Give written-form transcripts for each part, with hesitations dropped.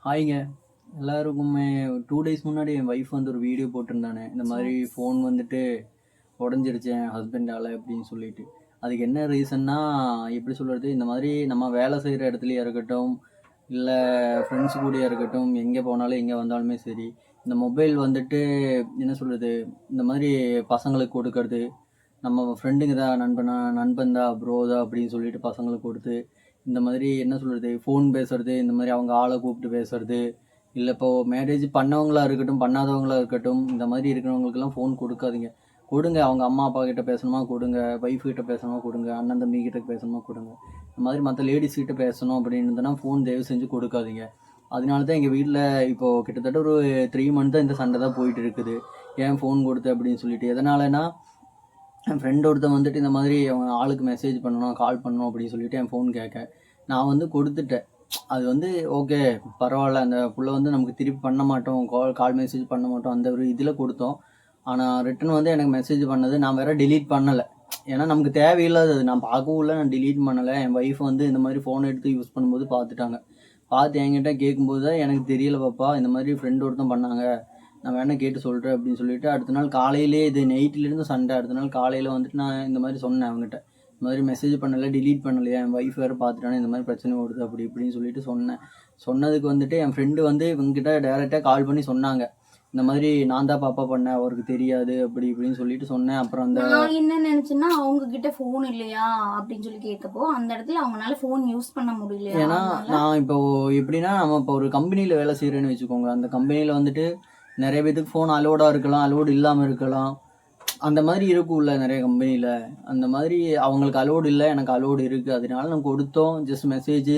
ஹாய்ங்க. எல்லாருக்குமே 2 டேஸ் முன்னாடி என் ஒய்ஃப் வந்து ஒரு வீடியோ போட்டிருந்தானே, இந்த மாதிரி ஃபோன் வந்துட்டு உடஞ்சிருச்சு என் ஹஸ்பண்டால அப்படின்னு சொல்லிட்டு. அதுக்கு என்ன ரீசன்னா, எப்படி சொல்றது, இந்த மாதிரி நம்ம வேலை செய்கிற இடத்துலயா இருக்கட்டும், இல்லை ஃப்ரெண்ட்ஸ் கூடயா இருக்கட்டும், எங்கே போனாலும் எங்கே வந்தாலுமே சரி, இந்த மொபைல் வந்துட்டு என்ன சொல்றது, இந்த மாதிரி பசங்களுக்கு கொடுக்கறது, நம்ம ஃப்ரெண்டுங்க தான் நண்பன் தான் ப்ரோ தான் அப்படின்னு சொல்லிட்டு பசங்களுக்கு கொடுத்து இந்த மாதிரி என்ன சொல்கிறது ஃபோன் பேசுறது, இந்த மாதிரி அவங்க ஆளை கூப்பிட்டு பேசுறது, இல்லை இப்போது மேரேஜ் பண்ணவங்களா இருக்கட்டும் பண்ணாதவங்களா இருக்கட்டும், இந்த மாதிரி இருக்கிறவங்களுக்கெல்லாம் ஃபோன் கொடுக்காதீங்க. கொடுங்க, அவங்க அம்மா அப்பா கிட்ட பேசணுமா கொடுங்க, ஒய்ஃப் கிட்ட பேசணுமா கொடுங்க, அண்ணன் தம்பி கிட்ட பேசணுமா கொடுங்க. இந்த மாதிரி மற்ற லேடிஸ் கிட்ட பேசணும் அப்படின்னு இருந்ததுன்னா ஃபோன் தயவு செஞ்சு கொடுக்காதீங்க. அதனால தான் எங்கள் வீட்டில் இப்போது கிட்டத்தட்ட ஒரு 3 மந்த் தான் இந்த சண்டை தான் போயிட்டு இருக்குது. ஏன் ஃபோன் கொடுத்து அப்படின்னு சொல்லிட்டு. எதனாலனா, என் ஃப்ரெண்ட் ஒருத்தன் வந்துட்டு இந்த மாதிரி அவன் ஆளுக்கு மெசேஜ் பண்ணணும், கால் பண்ணணும் அப்படின்னு சொல்லிட்டு என் ஃபோன் கேட்க நான் வந்து கொடுத்துட்டேன். அது வந்து ஓகே, பரவாயில்ல, அந்த புள்ள வந்து நமக்கு திருப்பி பண்ண மாட்டோம், கால் மெசேஜ் பண்ண மாட்டோம், அந்த ஒரு இதில் கொடுத்தோம். ஆனால் ரிட்டன் வந்து எனக்கு மெசேஜ் பண்ணது நான் வேற டிலீட் பண்ணலை. ஏன்னா நமக்கு தேவையில்லாதது, நான் பார்க்கவும் இல்லை, நான் டிலீட் பண்ணலை. என் ஒய்ஃப் வந்து இந்த மாதிரி ஃபோன் எடுத்து யூஸ் பண்ணும்போது பார்த்துட்டாங்க. பார்த்து என்கிட்ட கேட்கும்போது தான் எனக்கு தெரியல பாப்பா, இந்த மாதிரி ஃப்ரெண்ட் ஒருத்தன் பண்ணாங்க, நான் வேணா கேட்டு சொல்கிறேன் அப்படின்னு சொல்லிட்டு அடுத்த நாள் காலையிலே, இது நைட்லேருந்து சண்டை, அடுத்த நாள் காலையில் வந்துட்டு நான் இந்த மாதிரி சொன்னேன் அவங்ககிட்ட. இந்த மாதிரி மெசேஜ் பண்ணலை, டிலீட் பண்ணலையா, என் ஒய்ஃப் வேறு பார்த்துட்டானே, இந்த மாதிரி பிரச்சனை வருது அப்படி இப்படின்னு சொல்லிட்டு சொன்னேன். சொன்னதுக்கு வந்துட்டு என் ஃப்ரெண்டு வந்து இவங்ககிட்ட டேரெக்டாக கால் பண்ணி சொன்னாங்க, இந்த மாதிரி நான் தான் பாப்பா பண்ணேன், அவருக்கு தெரியாது அப்படி இப்படின்னு சொல்லிட்டு சொன்னேன். அப்புறம் அந்த நான் என்ன நினைச்சேன்னா, அவங்க கிட்ட போன் இல்லையா அப்படின்னு சொல்லி கேட்கப்போ அந்த இடத்துல அவங்களால போன் யூஸ் பண்ண முடியல. ஏன்னா நான் இப்போ எப்படின்னா, நம்ம இப்போ ஒரு கம்பெனியில் வேலை செய்கிறேன்னு வச்சுக்கோங்க. அந்த கம்பெனியில் வந்துட்டு நிறைய பேத்துக்கு ஃபோன் அலோடாக இருக்கலாம், அலோடு இல்லாமல் இருக்கலாம். அந்த மாதிரி இருக்கும்ல நிறைய கம்பெனியில். அந்த மாதிரி அவங்களுக்கு அலோடு இல்லை, எனக்கு அலோடு இருக்குது. அதனால நம்ம கொடுத்தோம், ஜஸ்ட் மெசேஜ்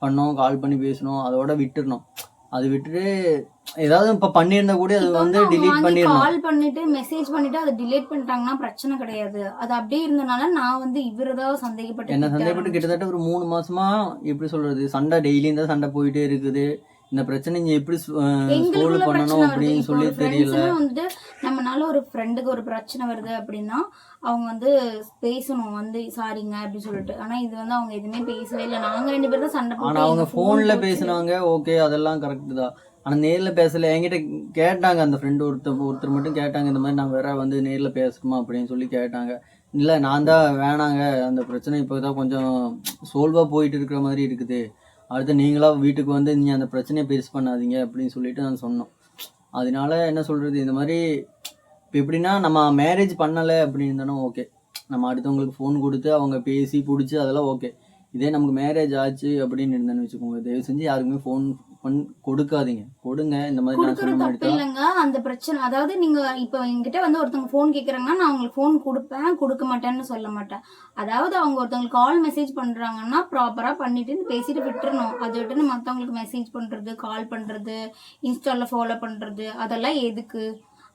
பண்ணோம், கால் பண்ணி பேசணும், அதோட விட்டுடணும். அது விட்டுட்டு ஏதாவது இப்போ பண்ணியிருந்தா கூட அது வந்து டிலீட் பண்ணிடணும். கால் பண்ணிட்டு மெசேஜ் பண்ணிட்டு அதை டிலீட் பண்ணிட்டாங்கன்னா பிரச்சனை கிடையாது. அது அப்படியே இருந்தனால நான் வந்து இவரதான் சந்தேகப்பட்டு என்ன சந்தேகப்பட்டு கிட்டத்தட்ட ஒரு 3 மாசமா எப்படி சொல்றது, சண்டை டெய்லியும் தான் சண்டை போயிட்டே இருக்குது. இந்த பிரச்சனை இங்க எப்படி சால்வ் பண்ணணும் அப்படின்னு சொல்லி தெரியல. வந்து நம்மனால ஒரு ஃப்ரெண்டுக்கு ஒரு பிரச்சனை வருது அப்படின்னா அவங்க வந்து பேசணும், வந்து சாரிங்க அப்படின்னு சொல்லிட்டு. ஆனா இது வந்து அவங்க எதுவுமே பேசவே இல்லை. நாங்க 2 பேரும் தான் சண்டை போட்டோம். ஆனா அவங்க போன்ல பேசினாங்க, ஓகே, அதெல்லாம் கரெக்ட் தான். ஆனா நேர்ல பேசல. என்கிட்ட கேட்டாங்க, அந்த ஃப்ரெண்டு ஒருத்தர் மட்டும் கேட்டாங்க, இந்த மாதிரி நான் வேற வந்து நேர்ல பேசணுமா அப்படின்னு சொல்லி கேட்டாங்க. இல்லை, நான் தான் வேணாங்க, அந்த பிரச்சனை இப்போதான் கொஞ்சம் சோல்வா போயிட்டு இருக்கிற மாதிரி இருக்குது, அடுத்து நீங்களா வீட்டுக்கு வந்து நீங்கள் அந்த பிரச்சனையை பெருசு பண்ணாதீங்க அப்படின்னு சொல்லிட்டு நான் சொன்னோம். அதனால என்ன சொல்கிறது, இந்த மாதிரி இப்போ எப்படின்னா, நம்ம மேரேஜ் பண்ணலை அப்படின்னு இருந்தாலும் ஓகே, நம்ம அடுத்தவங்களுக்கு ஃபோன் கொடுத்து அவங்க பேசி பிடிச்சி அதெல்லாம் ஓகே. இதே நமக்கு மேரேஜ் ஆச்சு அப்படின்னு இருந்தேன்னு வச்சுக்கோங்க, தயவு செஞ்சு யாருக்குமே ஃபோன் கொடுக்காதீங்க. கொடுங்க, இந்த மாதிரி நான் சொன்ன மாதிரி தான். இல்லைங்க, அந்த பிரச்சனை. அதாவது நீங்க இப்போ என்கிட்ட வந்து ஒருத்தவங்க ஃபோன் கேட்குறாங்கன்னா நான் அவங்களுக்கு ஃபோன் கொடுப்பேன், கொடுக்க மாட்டேன்னு சொல்ல மாட்டேன். அதாவது அவங்க ஒருத்தவங்களுக்கு கால் மெசேஜ் பண்றாங்கன்னா ப்ராப்பரா பண்ணிட்டு பேசிட்டு விட்டுறணும். அதை விட்டு மற்றவங்களுக்கு மெசேஜ் பண்றது, கால் பண்றது, இன்ஸ்டால ஃபாலோ பண்றது, அதெல்லாம் எதுக்கு?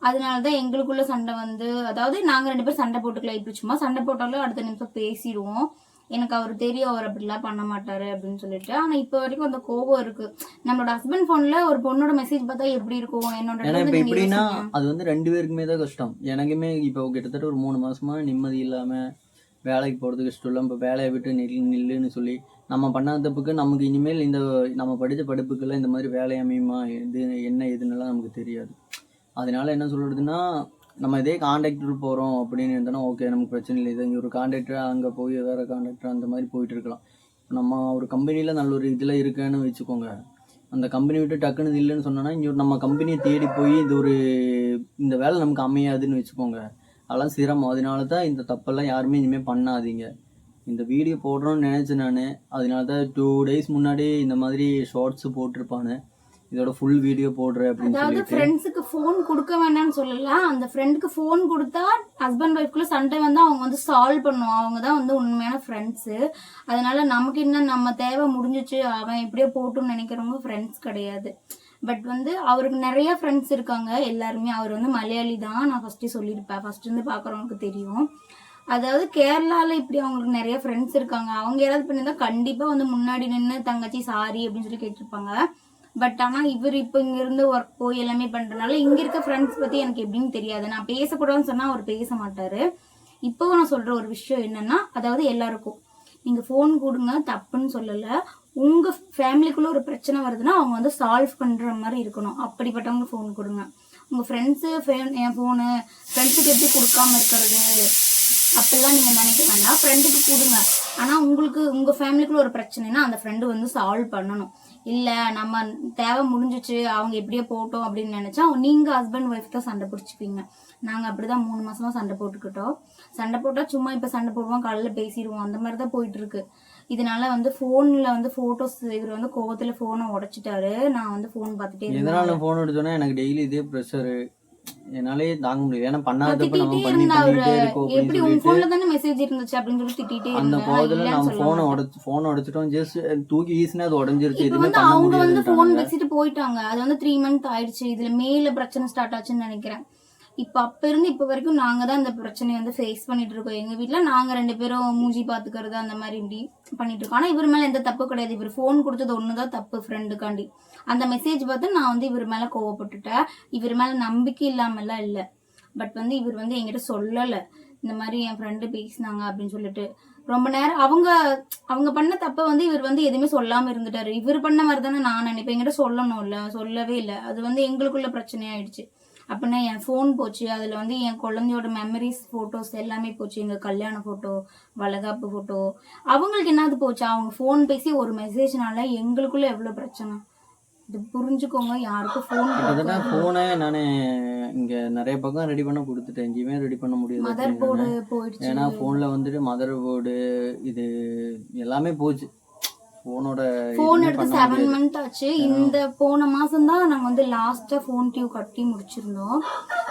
அதனாலதான் எங்களுக்குள்ள சண்டை வந்து, அதாவது நாங்க 2 பேரும் சண்டை போட்டுக்கலாம். இப்படி சும்மா சண்டை போட்டாலும் அடுத்த நிமிஷம் பேசிடுவோம். எனக்கு அவர் தெரியும், அவர் அப்படிலாம் பண்ண மாட்டாரு அப்படின்னு சொல்லிட்டு. ஆனா இப்ப வரைக்கும் அந்த கோபம் இருக்கு. நம்மளோட ஹஸ்பண்ட் போன்ல ஒரு பொண்ணோட மெசேஜ் பார்த்தா எப்படி இருக்கும் என்னோட. இப்ப எப்படின்னா, அது வந்து 2 பேருக்குமே தான் கஷ்டம். எனக்குமே இப்போ கிட்டத்தட்ட ஒரு 3 மாசமா நிம்மதி இல்லாம, வேலைக்கு போறதுக்கு இஷ்டம் இல்லை. இப்போ வேலையை விட்டு நில்லுன்னு சொல்லி நம்ம பண்ணாத தப்புக்கு நமக்கு இனிமேல் இந்த நம்ம படித்த படிப்புக்கெல்லாம் இந்த மாதிரி வேலை அமையுமா, இது என்ன எதுன்னெல்லாம் நமக்கு தெரியாது. அதனால என்ன சொல்றதுன்னா, நம்ம இதே கான்ட்ராக்டர் போகிறோம் அப்படின்னு இருந்தோன்னா ஓகே, நமக்கு பிரச்சனை இல்லை. இது இங்கே ஒரு கான்ட்ராக்டர், அங்கே போய் வேறு கான்ட்ராக்டர், அந்த மாதிரி போயிட்டு இருக்கலாம். நம்ம ஒரு கம்பெனியில் நல்ல ஒரு இதில் இருக்கேன்னு வச்சுக்கோங்க, அந்த கம்பெனி விட்டு டக்குன்னு இல்லைன்னு சொன்னோன்னா இங்கே நம்ம கம்பெனியை தேடி போய் இந்த வேலை நமக்கு அமையாதுன்னு வச்சுக்கோங்க, அதெல்லாம் சிரமம். அதனால தான் இந்த தப்பெல்லாம் யாருமே இனிமேல் பண்ணாதீங்க. இந்த வீடியோ போடுறோன்னு நினச்சேன் நான். அதனால தான் 2 டேஸ் முன்னாடி இந்த மாதிரி ஷார்ட்ஸ் போட்டிருப்பானு, இதோட ஃபுல் வீடியோ போடுறேன் அப்படின்னு சொல்லிட்டு. அதாவது ஃப்ரெண்ட்ஸுக்கு ஃபோன் கொடுக்க வேண்டாம்னு சொல்லல, அந்த ஃப்ரெண்டுக்கு ஃபோன் கொடுத்தா ஹஸ்பண்ட் ஒய்ஃப்குள்ள சண்டை வந்து அவங்க வந்து சால்வ் பண்ணுவோம். அவங்க தான் வந்து உண்மையான ஃப்ரெண்ட்ஸு. அதனால நமக்கு இன்னும் நம்ம தேவை முடிஞ்சிச்சு, அவன் எப்படியோ போட்டுன்னு நினைக்கிறவங்க ஃப்ரெண்ட்ஸ் கிடையாது. பட் வந்து அவருக்கு நிறைய ஃப்ரெண்ட்ஸ் இருக்காங்க. எல்லாருமே அவர் வந்து மலையாளி தான், நான் ஃபர்ஸ்டே சொல்லியிருப்பேன், ஃபர்ஸ்ட் இருந்து பார்க்குறவங்களுக்கு தெரியும். அதாவது கேரளால இப்படி அவங்களுக்கு நிறைய ஃப்ரெண்ட்ஸ் இருக்காங்க. அவங்க யாராவது பண்ணியிருந்தா கண்டிப்பா வந்து முன்னாடி நின்று தங்கச்சி சாரி அப்படின்னு சொல்லி கேட்டிருப்பாங்க. பட் ஆனால் இவர் இப்போ இங்கேருந்து ஒர்க் போய் எல்லாமே பண்ணுறதுனால இங்கே இருக்க ஃப்ரெண்ட்ஸ் பற்றி எனக்கு எப்படின்னு தெரியாது. நான் பேசக்கூடாதுன்னு சொன்னால் அவர் பேச மாட்டார். இப்போ நான் சொல்கிற ஒரு விஷயம் என்னென்னா, அதாவது எல்லாருக்கும் நீங்கள் ஃபோன் கொடுங்க, தப்புன்னு சொல்லலை. உங்கள் ஃபேமிலிக்குள்ளே ஒரு பிரச்சனை வருதுன்னா அவங்க வந்து சால்வ் பண்ணுற மாதிரி இருக்கணும். அப்படிப்பட்டவங்க ஃபோன் கொடுங்க. உங்கள் ஃப்ரெண்ட்ஸு என் ஃபோனு ஃப்ரெண்ட்ஸுக்கு எப்படி கொடுக்காம இருக்கிறது அப்படிலாம் நீங்கள் நினைக்க வேண்டாம். ஃப்ரெண்டுக்கு கொடுங்க. ஆனால் உங்களுக்கு உங்கள் ஃபேமிலிக்குள்ள ஒரு பிரச்சனைனா அந்த ஃப்ரெண்டு வந்து சால்வ் பண்ணணும். இல்லை நம்ம தேவை முடிஞ்சிச்சு அவங்க எப்படியோ போட்டோம் அப்படின்னு நினச்சா நீங்கள் ஹஸ்பண்ட் ஒய்ஃப் தான் சண்டை பிடிச்சிப்பீங்க. நாங்கள் அப்படி தான் 3 மாசமா சண்டை போட்டுக்கிட்டோம். சண்டை போட்டால் சும்மா இப்போ சண்டை போடுவோம், காலையில் பேசிடுவோம், அந்த மாதிரி தான் போயிட்டு இருக்கு. இதனால வந்து ஃபோனில் வந்து ஃபோட்டோஸ் இவர் வந்து கோவத்தில் ஃபோனை உடைச்சிட்டாரு. நான் வந்து ஃபோன் பார்த்துட்டே இருந்தேன். எதனால ஃபோன் எடுத்தோன்னா எனக்கு டெய்லி இதே ப்ரெஷரு என்னாலே தாங்க முடியல. ஏன்னா பண்ணாதப்ப நம்ம திட்டிகிட்டே பண்ணி இருந்தா அவரு பண்ணிட்டே இருக்கோம் அப்படின்னு எப்படி உன் சொல்லிட்டு ஃபோன்ல தானே மெசேஜ் இருந்துச்சு அப்படின்னு சொல்லி திட்டிகிட்டே அந்த இருந்தேன். கோவத்துல இல்லைன்னு நம்ம சொல்ல ஃபோனை உடைச்சிட்டோம். ஜஸ்ட் தூக்கி வீசினா அது உடஞ்சிருச்சு. இப்ப எதுவுமே வந்து பண்ண அவங்க வந்து ஃபோன் முடியாதுன்றாங்க. பேசிட்டு போயிட்டாங்க. அது வந்து 3 மந்த் ஆயிடுச்சு. இதுல மேல பிரச்சனை ஸ்டார்ட் ஆச்சுன்னு நினைக்கிறேன். இப்ப அப்ப இருந்து இப்ப வரைக்கும் நாங்க தான் இந்த பிரச்சனையை வந்து ஃபேஸ் பண்ணிட்டு இருக்கோம். எங்க வீட்ல நாங்க 2 பேரும் மூஞ்சி பாத்துக்கிறது அந்த மாதிரி இப்படி பண்ணிட்டு இருக்கோம். ஆனா இவர் மேல எந்த தப்பு கிடையாது. இவர் ஃபோன் கொடுத்தது ஒண்ணுதான் தப்பு ஃப்ரெண்டுக்காண்டி. அந்த மெசேஜ் பார்த்து நான் வந்து இவர் மேல கோவப்பட்டுட்டேன். இவர் மேல நம்பிக்கை இல்லாமலாம் இல்ல. பட் வந்து இவர் வந்து என்கிட்ட சொல்லல, இந்த மாதிரி என் ஃப்ரெண்டு பேசினாங்க அப்படின்னு சொல்லிட்டு. ரொம்ப நேரம் அவங்க பண்ண தப்ப வந்து இவர் வந்து எதுவுமே சொல்லாம இருந்துட்டாரு. இவர் பண்ண மாதிரி தானே நான் நினைப்பேன். என்கிட்ட சொல்லணும்ல, சொல்லவே இல்லை. அது வந்து எங்களுக்குள்ள பிரச்சனையாயிடுச்சு. அப்படின்னா என் ஃபோன் போச்சு. அதில் வந்து என் குழந்தையோட மெமரிஸ் ஃபோட்டோஸ் எல்லாமே போச்சு. எங்கள் கல்யாண ஃபோட்டோ, வளகாப்பு ஃபோட்டோ. அவங்களுக்கு என்னது போச்சு? அவங்க ஃபோன் பேசி ஒரு மெசேஜ்னால எங்களுக்குள்ள எவ்வளோ பிரச்சனை. இது புரிஞ்சுக்கோங்க. யாருக்கும் ஃபோன் கிட்டத்தட்ட ஃபோனை நான் இங்கே நிறைய பக்கம் ரெடி பண்ண கொடுத்துட்டேன். எங்கேயுமே ரெடி பண்ண முடியாது. மதர் போர்டு போயிடுச்சு. ஏன்னா ஃபோனில் வந்துட்டு மதர் போர்டு இது எல்லாமே போச்சு. ஃபோனோட ஃபோன் எடுத்து 7 மந்த் ஆச்சு. இந்த போன மாசம் தான் நாங்க வந்து லாஸ்டா ஃபோன் டியூ கட்டி முடிச்சிருந்தோம்.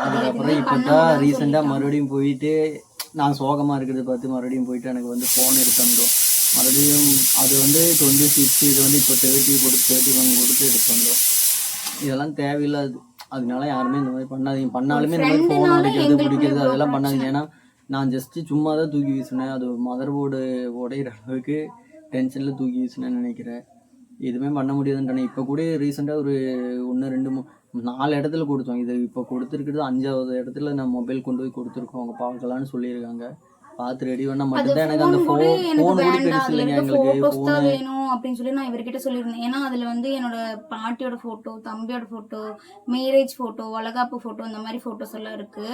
அதுக்கப்புறம் இப்போதான் ரீசெண்டாக மறுபடியும் போயிட்டு நான் சோகமாக இருக்கிறத பார்த்து மறுபடியும் போயிட்டு எனக்கு வந்து ஃபோன் எடுத்துட்டோம். மறுபடியும் அது வந்து 26 இது வந்து இப்போ 31 கொடுத்து எடுத்துட்டோம். இதெல்லாம் தேவையில்லாது. அதனால யாருமே இந்த மாதிரி பண்ணாதீங்க. பண்ணாலுமே இந்த மாதிரி ஃபோன் உடைக்கிறது பிடிக்கிறது அதெல்லாம் பண்ணாதீங்க. ஏன்னா நான் ஜஸ்ட்டு சும்மா தான் தூக்கி வீசினேன். அது மதர் போர்டு உடையிற அளவுக்கு டென்ஷனில் தூக்கி வீசினேன்னு நினைக்கிறேன். எதுவுமே பண்ண முடியாதுன்றானே. இப்போ கூட ரீசெண்டாக ஒரு 1 2 4 இடத்துல கொடுத்தோம். இது இப்போ கொடுத்துருக்கிறது 5வது இடத்துல நான் மொபைல் கொண்டு போய் கொடுத்துருக்கோம். அவங்க பார்க்கலான்னு சொல்லியிருக்காங்க. பார்த்து ரெடி பண்ணால் மட்டும்தான் எனக்கு அந்த ஃபோன் கூட பெருசு இல்லைங்க. எங்களுக்கு ஃபோனு வேணும் அப்படின்னு சொல்லி நான் இவர்கிட்ட சொல்லியிருந்தேன். ஏன்னா அதுல வந்து என்னோட பாட்டியோட போட்டோ, தம்பியோட போட்டோ, மேரேஜ் போட்டோ, வளகாப்பு போட்டோ, இந்த மாதிரி போட்டோஸ் எல்லாம் இருக்கு.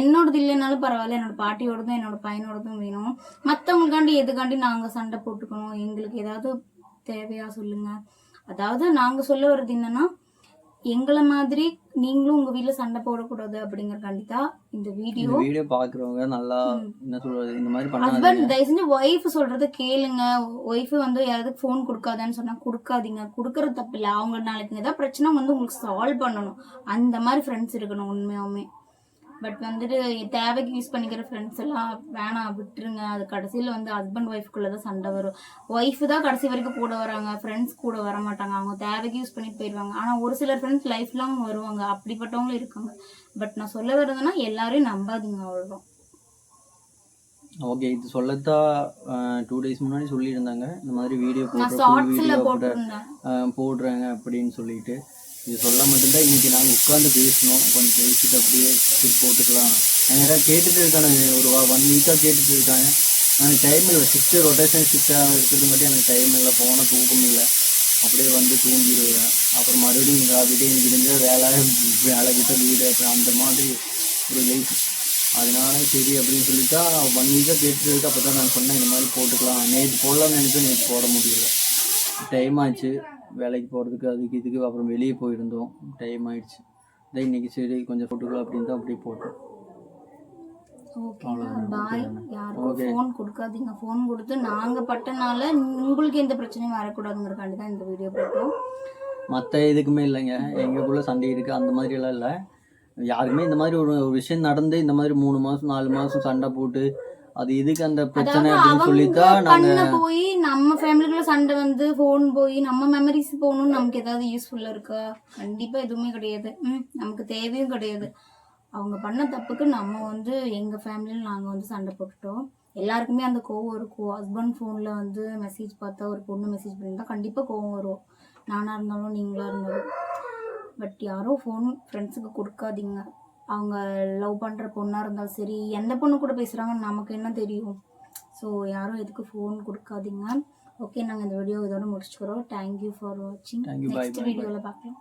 என்னோடது இல்லைனாலும் பரவாயில்ல, என்னோட பாட்டியோடதும் என்னோட பையனோடதும் வேணும். மற்றவங்களுக்காண்டி எதுக்காண்டி நாங்க சண்டை போட்டுக்கணும்? எங்களுக்கு ஏதாவது தேவையா சொல்லுங்க. அதாவது நாங்க சொல்ல வர்றது என்னன்னா, எங்களை மாதிரி நீங்களும் உங்க வீட்டுல சண்டை போடக்கூடாது அப்படிங்கறக்காண்டி தான் இந்த வீடியோ பாக்குறவங்க நல்லா என்ன சொல்றது, இந்த மாதிரி பண்ணாதீங்க. ஹஸ்பண்ட் தயவு செஞ்சு ஒய்ஃப் சொல்றத கேளுங்க. ஒய்ஃப் வந்து யாராவது ஃபோன் கொடுக்காதான்னு சொன்னா கொடுக்காதீங்க. கொடுக்கறது தப்பு இல்லை. அவங்க நாளைக்கு ஏதாவது பிரச்சனை வந்து உங்களுக்கு சால்வ் பண்ணணும். அந்த மாதிரி ஃப்ரெண்ட்ஸ் இருக்கணும் உண்மையாவுமே. பட் வந்துட்டு தேவைக்கு யூஸ் பண்ணிக்கிற ஃப்ரெண்ட்ஸ் எல்லாம் வேணாம், விட்டுருங்க. அது கடைசியில் வந்து ஹஸ்பண்ட் ஒய்ஃப்குள்ளதான் சண்டை வரும். ஒய்ஃப் தான் கடைசி வரைக்கும் கூட வராங்க, ஃப்ரெண்ட்ஸ் கூட வர மாட்டாங்க. அவங்க தேவைக்கு யூஸ் பண்ணிட்டு போயிடுவாங்க. ஆனால் ஒரு சிலர் ஃப்ரெண்ட்ஸ் லைஃப் லாங் வருவாங்க. அப்படிப்பட்டவங்களும் இருக்காங்க. பட் நான் சொல்ல வர்றதுன்னா எல்லாரையும் நம்பாதீங்க, அவ்வளோதான். ஓகே, இது சொல்லத்தான் 2 days முன்னாடி சொல்லியிருந்தாங்க. இந்த மாதிரி வீடியோ போடுறாங்க அப்படின்னு சொல்லிட்டு. இது சொல்ல மட்டும்தான் இன்னைக்கு நாங்கள் உட்காந்து பேசணும். கொஞ்சம் பேசிட்டு அப்படியே போட்டுக்கலாம். யாராவது கேட்டுட்டு இருக்காங்க, ஒரு 1 வீக்காக கேட்டுட்டு இருக்காங்க. எனக்கு டைம் இல்லை. ஷிஃப்ட்டு ரொட்டேஷன் ஷிஃப்டாக இருக்கிறது மட்டும் எனக்கு டைம் இல்லை. போனால் தூக்கம் இல்லை. அப்படியே வந்து தூங்கிடுவேன். அப்புறம் மறுபடியும் விடியும் விடிஞ்ச வேலை கிட்ட வீடு அந்த மாதிரி ஒரு லைஃப். அதனால சரி அப்படின்னு சொல்லிட்டா 1 வீக்காக கேட்டுட்டு இருக்கு. அப்போ தான் நான் சொன்னேன் இந்த மாதிரி போட்டுக்கலாம். நேற்று போடலாம்னு நினைச்சேன், நேற்று போட முடியல. டைம் ஆச்சு வேலைக்கு போகிறதுக்கு, அதுக்கு இதுக்கு. அப்புறம் வெளியே போயிருந்தோம், டைம் ஆயிடுச்சு. இதான் இன்னைக்கு சரி கொஞ்சம் போட்டுக்கலாம் அப்படின்னு தான் அப்படியே போட்டோம். ஃபோன் கொடுக்காதீங்க. ஃபோன் கொடுத்து நாங்க பட்டனால உங்களுக்கு எந்த பிரச்சனையும் வரக்கூடாதுங்கிறக்காண்டி தான் இந்த வீடியோ போட்டோம். மற்ற எதுக்குமே இல்லைங்க. எங்களுக்குள்ள சண்டை இருக்கு அந்த மாதிரி எல்லாம் இல்லை. யாருமே இந்த மாதிரி ஒரு விஷயம் நடந்து இந்த மாதிரி 3 மாசம் 4 மாசம் சண்டை போட்டு அது எதுக்கு அந்த பிரச்சனை அப்படின்னு சொல்லித்தான் நாங்க போய் நம்ம ஃபேமிலிக்குள்ள சண்டை வந்து ஃபோன் போய் நம்ம மெமரிஸ் போகணும்னு நமக்கு ஏதாவது யூஸ்ஃபுல்லா இருக்கா? கண்டிப்பா எதுவுமே கிடையாது. நமக்கு தேவையும் கிடையாது. அவங்க பண்ண தப்புக்கு நம்ம வந்து எங்க ஃபேமிலியில நாங்க வந்து சண்டை போட்டுட்டோம். எல்லாருக்குமே அந்த கோவம் இருக்கும். ஹஸ்பண்ட் ஃபோன்ல வந்து மெசேஜ் பார்த்தா ஒரு பொண்ணு மெசேஜ் பண்ணியிருந்தா கண்டிப்பா கோவம் வரும். நானா இருந்தாலும் நீங்களா இருந்தாலும். பட் யாரும் ஃபோன் ஃப்ரெண்ட்ஸுக்கு கொடுக்காதீங்க. அவங்க லவ் பண்ணுற பொண்ணாக இருந்தாலும் சரி, எந்த பொண்ணு கூட பேசுகிறாங்கன்னு நமக்கு என்ன தெரியும்? ஸோ யாரும் எதுக்கு ஃபோன் கொடுக்காதீங்க. ஓகே, நாங்கள் இந்த வீடியோ இதோட முடிச்சுக்கிறோம். தேங்க்யூ ஃபார் வாட்சிங். Thank you. Bye, next bye, bye. வீடியோவில் பார்க்கலாம்.